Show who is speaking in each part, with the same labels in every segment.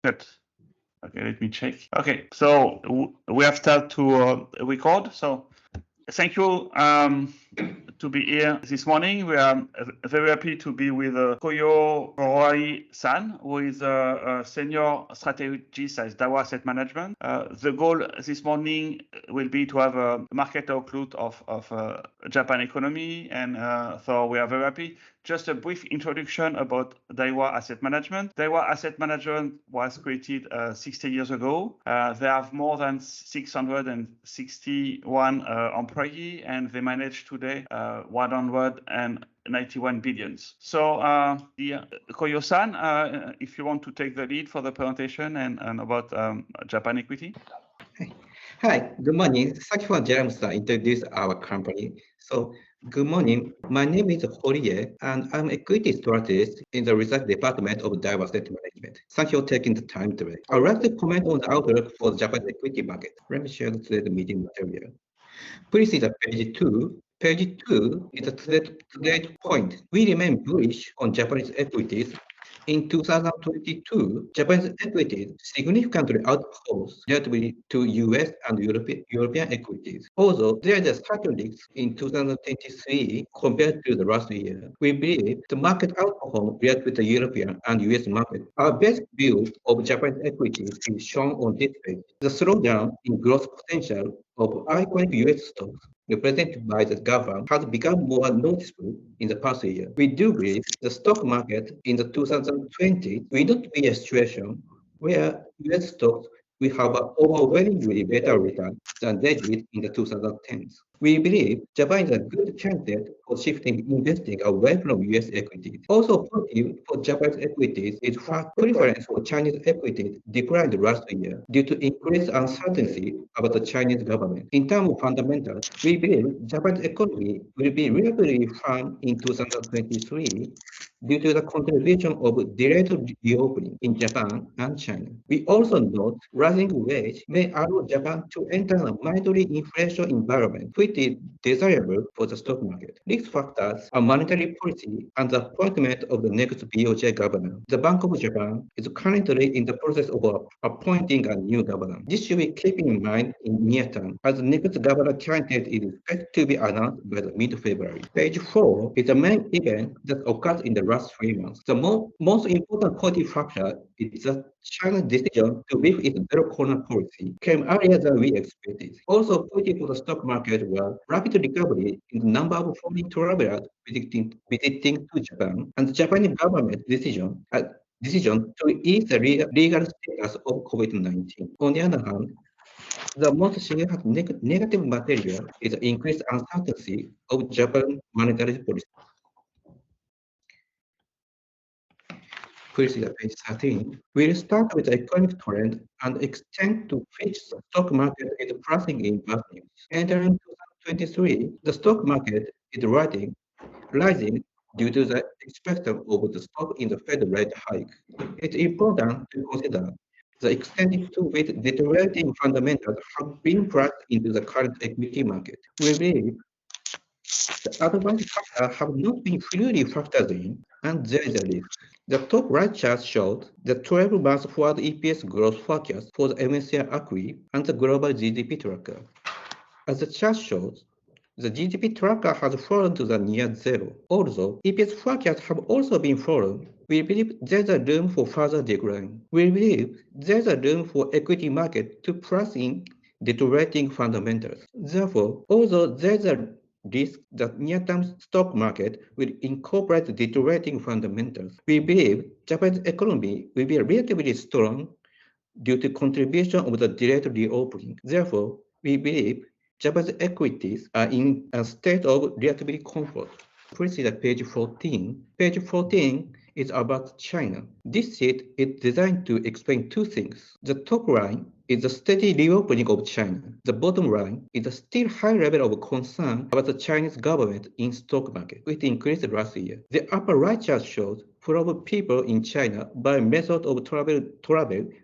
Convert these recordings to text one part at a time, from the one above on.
Speaker 1: Good. Okay, let me check. Okay, so we have started to record. So thank you to be here this morning. We are very happy to be with Koyo Roy-san, who is a senior strategist at Daiwa Asset Management. The goal this morning will be to have a market outlook of Japan economy, and so we are very happy. Just a brief introduction about Daiwa Asset Management. Daiwa Asset Management was created 60 years ago. They have more than 661 employees, and they manage today 191 billions. So, Koyo-san, if you want to take the lead for the presentation and about Japan equity.
Speaker 2: Hi, good morning. Thank you for James to introduce our company. So, good morning. My name is Horie, and I'm equity strategist in the research department of Daiwa Asset Management. Thank you for taking the time today. I would like to comment on the outlook for the Japanese equity market. Let me share the meeting material. Please see the page 2. Page 2 is a today's point. We remain bullish on Japanese equities. In 2022, Japanese equities significantly outperformed relatively to US and European equities. Although there is a certain risk in 2023 compared to the last year, we believe the market outperformed relative to the European and US market. Our best view of Japanese equities is shown on this page. The slowdown in growth potential of iconic US stocks represented by the government has become more noticeable in the past year. We do believe the stock market in the 2020 will not be a situation where US stocks will have an overwhelmingly better return than they did in the 2010s. We believe Japan is a good candidate for shifting investing away from US equities. Also positive for Japanese equities is fact preference for Chinese equities declined last year due to increased uncertainty about the Chinese government. In terms of fundamentals, we believe Japan's economy will be relatively firm in 2023 due to the contribution of delayed reopening in Japan and China. We also note rising wage may allow Japan to enter a mildly inflation environment, which is desirable for the stock market. Risk factors are monetary policy and the appointment of the next BOJ governor. The Bank of Japan is currently in the process of appointing a new governor. This should be kept in mind in near term, as the next governor candidate is expected to be announced by the mid-February. Page 4 is the main event that occurred in the last 3 months. The most important positive factor is that China's decision to lift its zero-COVID policy came earlier than we expected. Also positive for the stock market was rapid recovery in the number of foreign travelers visiting to Japan, and the Japanese government decision to ease the legal status of COVID-19. On the other hand, the most significant negative material is the increased uncertainty of Japan's monetary policy. Please see page 13. We'll start with the economic trend and extend to which the stock market is pricing in bad news. Entering 2023, the stock market is rising due to the expectation of the stop in the Fed rate hike. It's important to consider the extent to which deteriorating fundamentals have been priced into the current equity market. We believe the advanced factors have not been fully factored in, and there is a risk. The top right chart shows the 12-month forward EPS growth forecast for the MSCI ACWI and the global GDP tracker. As the chart shows, the GDP tracker has fallen to the near zero. Although EPS forecasts have also been fallen, we believe there's a room for further decline. We believe there's a room for equity market to price in deteriorating fundamentals. Therefore, although there's a risk that near-term stock market will incorporate deteriorating fundamentals, we believe Japan's economy will be relatively strong due to contribution of the delayed reopening. Therefore, we believe Japanese equities are in a state of relatively comfort. Please see page 14. Page 14 is about China. This sheet is designed to explain two things. The top line is the steady reopening of China. The bottom line is a still high level of concern about the Chinese government in stock market, which increased last year. The upper right chart shows flow of people in China by method of travel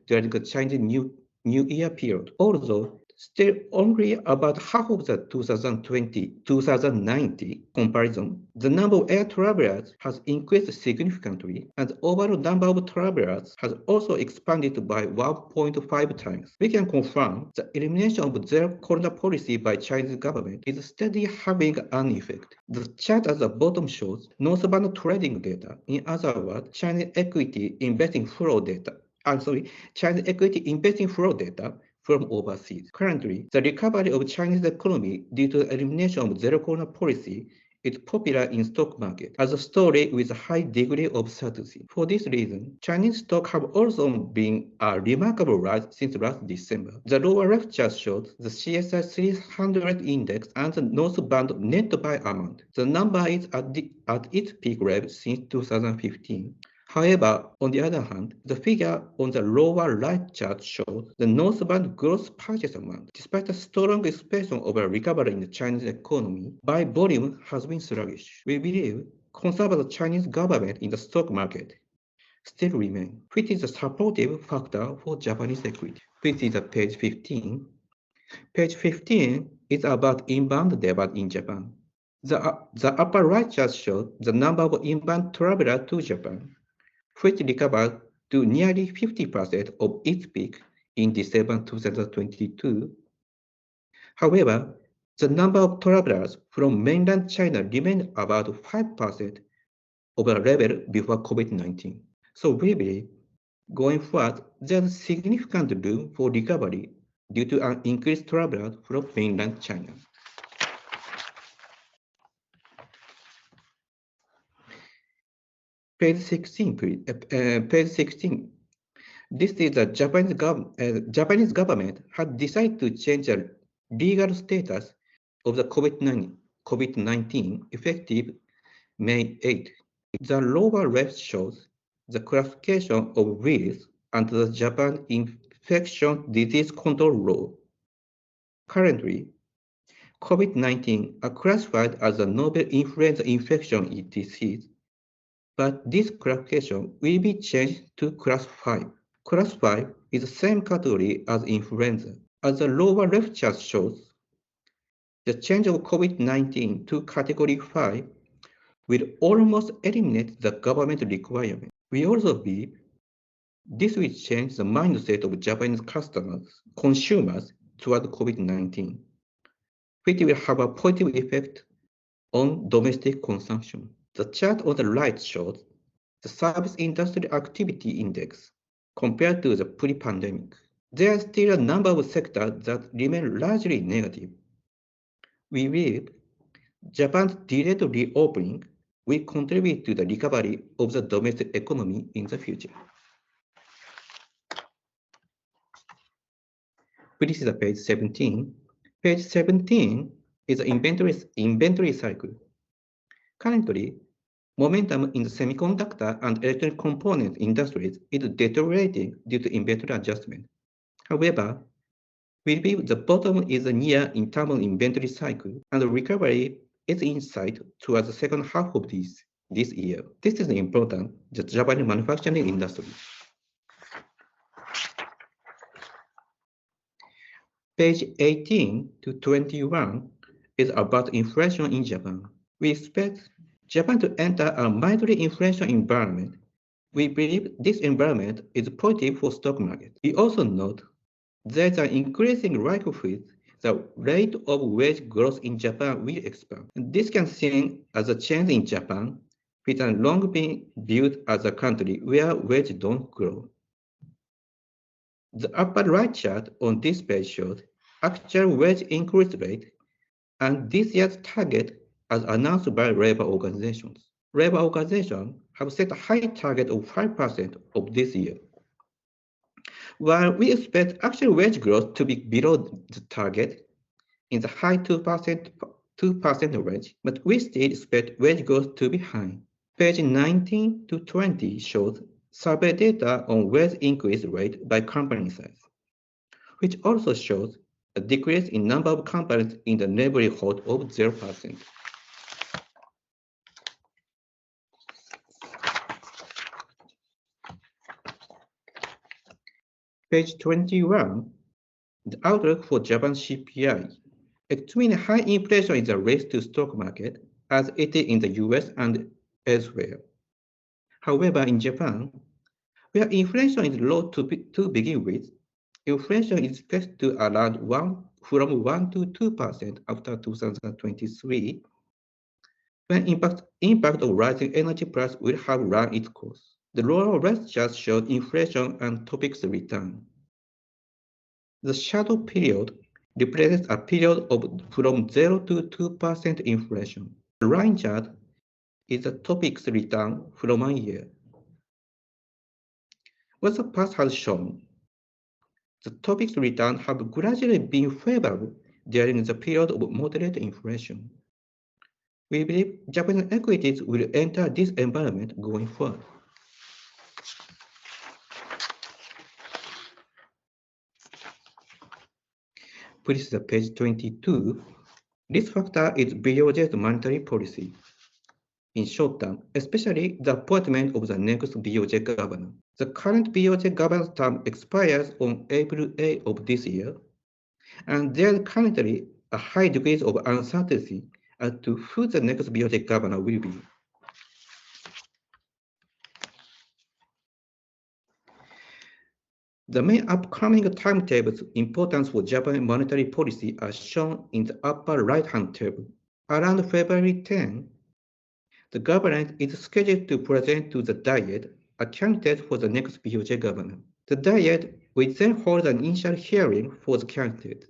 Speaker 2: during the Chinese New Year period. Although Still, only about half of the 2020-2019 comparison, the number of air travelers has increased significantly, and the overall number of travelers has also expanded by 1.5 times. We can confirm the elimination of zero-COVID policy by Chinese government is steadily having an effect. The chart at the bottom shows northbound trading data. In other words, Chinese equity investing flow data. Chinese equity investing flow data from overseas. Currently, the recovery of Chinese economy due to the elimination of zero-COVID policy is popular in stock market as a story with a high degree of certainty. For this reason, Chinese stocks have also been a remarkable rise since last December. The lower left chart shows the CSI 300 index and the northbound net buy amount. The number is at its peak level since 2015. However, on the other hand, the figure on the lower right chart shows the northbound gross purchase amount. Despite a strong expectation of a recovery in the Chinese economy, buy volume has been sluggish. We believe conservative Chinese government in the stock market still remain, which is a supportive factor for Japanese equity. This is page 15. Page 15 is about inbound demand in Japan. The upper right chart shows the number of inbound travelers to Japan, which recovered to nearly 50% of its peak in December 2022. However, the number of travelers from mainland China remained about 5% of the level before COVID-19. So we believe, going forward, there's significant room for recovery due to an increased travelers from mainland China. Page 16, please. Page 16. This is the Japanese government had decided to change the legal status of the COVID-19 effective May 8. The lower left shows the classification of virus under the Japan Infectious Disease Control Law. Currently, COVID-19 are classified as a novel influenza infection disease, but this classification will be changed to Class 5. Class 5 is the same category as influenza. As the lower left chart shows, the change of COVID-19 to Category 5 will almost eliminate the government requirement. We also believe this will change the mindset of Japanese consumers toward COVID-19, which will have a positive effect on domestic consumption. The chart on the right shows the service industry activity index compared to the pre-pandemic. There are still a number of sectors that remain largely negative. We believe Japan's delayed reopening will contribute to the recovery of the domestic economy in the future. This is page 17. Page 17 is the inventory cycle. Currently, momentum in the semiconductor and electronic component industries is deteriorating due to inventory adjustment. However, we believe the bottom is near in terms of inventory cycle, and the recovery is in sight towards the second half of this year. This is important, the Japanese manufacturing industry. Page 18 to 21 is about inflation in Japan. We expect Japan to enter a mildly inflation environment. We believe this environment is positive for stock market. We also note there is an increasing likelihood the rate of wage growth in Japan will expand. This can be seen as a change in Japan, which has long been viewed as a country where wages don't grow. The upper right chart on this page shows actual wage increase rate and this year's target as announced by labor organizations. Labor organizations have set a high target of 5% of this year. While we expect actual wage growth to be below the target in the high 2% range, but we still expect wage growth to be high. Page 19 to 20 shows survey data on wage increase rate by company size, which also shows a decrease in number of companies in the neighborhood of 0%. Page 21 The outlook for Japan CPI. Extremely high inflation is a risk to stock market, as it is in the US and elsewhere. However, in Japan, where inflation is low to begin with, inflation is expected to around from 1 to 2% after 2023, when impact of rising energy price will have run its course. The lower left chart shows inflation and topics return. The shadow period represents a period of from 0 to 2% inflation. The line chart is the topics return from 1 year. What the past has shown, the topics return have gradually been favorable during the period of moderate inflation. We believe Japanese equities will enter this environment going forward. Please see page 22. This factor is BOJ's monetary policy. In short term, especially the appointment of the next BOJ governor. The current BOJ governor's term expires on April 8 of this year, and there is currently a high degree of uncertainty as to who the next BOJ governor will be. The main upcoming timetables importance for Japanese monetary policy are shown in the upper right-hand table. Around February 10, the government is scheduled to present to the Diet a candidate for the next BOJ governor. The Diet will then hold an initial hearing for the candidate.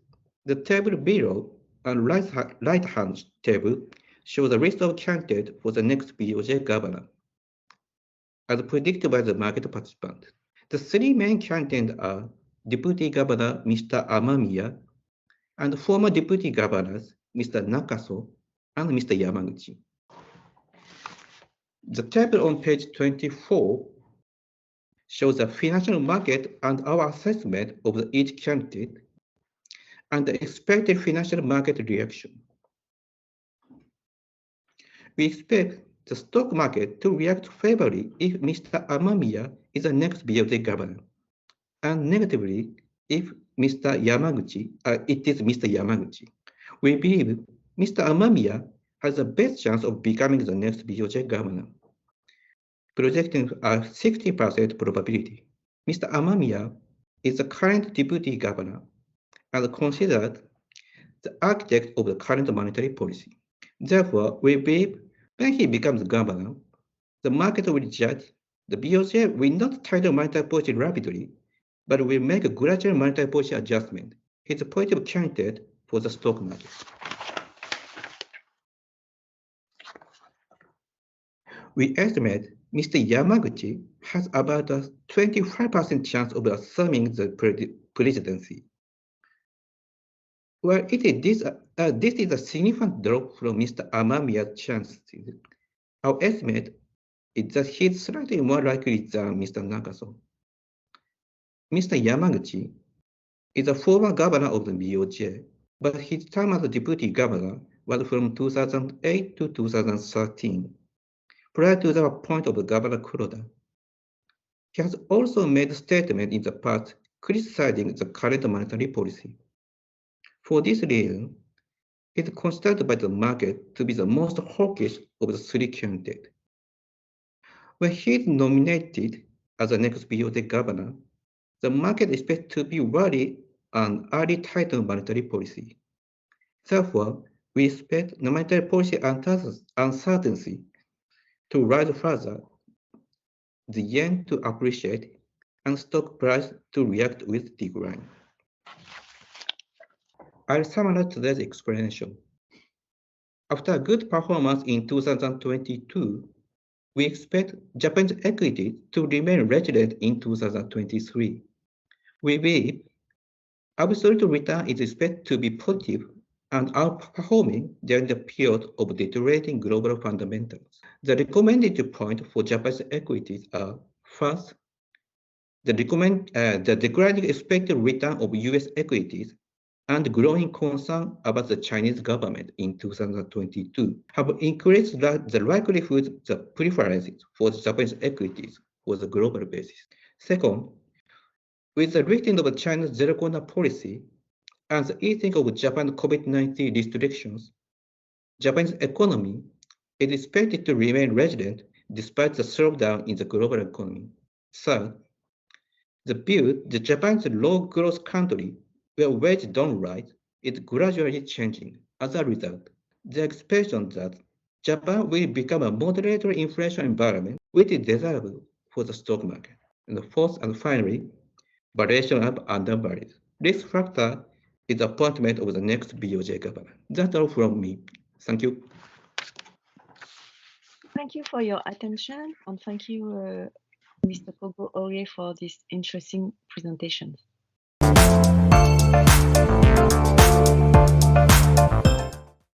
Speaker 2: The table below and right-hand table show the list of candidates for the next BOJ governor, as predicted by the market participant. The three main candidates are Deputy Governor Mr. Amamiya and former Deputy Governors Mr. Nakaso and Mr. Yamaguchi. The table on page 24 shows the financial market and our assessment of each candidate and the expected financial market reaction. We expect the stock market to react favorably if Mr. Amamiya is the next BOJ governor, and negatively if Mr. Yamaguchi, it is Mr. Yamaguchi. We believe Mr. Amamiya has the best chance of becoming the next BOJ governor, projecting a 60% probability. Mr. Amamiya is the current deputy governor and considered the architect of the current monetary policy. Therefore, we believe when he becomes governor, the market will judge the BOJ will not tighten monetary policy rapidly, but will make a gradual monetary policy adjustment. He is a positive candidate for the stock market. We estimate Mr. Yamaguchi has about a 25% chance of assuming the presidency. Well, this is a significant drop from Mr. Amamiya's chances. Our estimate is that he is slightly more likely than Mr. Nakaso. Mr. Yamaguchi is a former governor of the BOJ, but his term as a deputy governor was from 2008 to 2013, prior to the appointment of Governor Kuroda. He has also made statements in the past criticizing the current monetary policy. For this reason, he is considered by the market to be the most hawkish of the three candidates. When he is nominated as the next BOJ governor, the market expects to be worried an early tightened monetary policy. Therefore, we expect the monetary policy uncertainty to rise further, the yen to appreciate, and stock price to react with decline. I'll summarize today's explanation. After a good performance in 2022, we expect Japanese equity to remain resilient in 2023. We believe absolute return is expected to be positive and outperforming during the period of deteriorating global fundamentals. The recommended points for Japanese equities are: first, the declining expected return of US equities and growing concern about the Chinese government in 2022 have increased the likelihood the preferences for the Japanese equities for the global basis. Second, with the lifting of China's zero-COVID policy, and the easing of Japan's COVID-19 restrictions, Japan's economy is expected to remain resilient despite the slowdown in the global economy. Third, the view that Japan's low-growth country where wages don't rise is gradually changing. As a result, the expectation that Japan will become a moderately inflation environment which is desirable for the stock market. And fourth and finally, valuation of undervalued. This factor is the appointment of the next BOJ governor. That's all from me. Thank you.
Speaker 3: Thank you for your attention, and thank you, Mr. Kogo Ore, for this interesting presentation.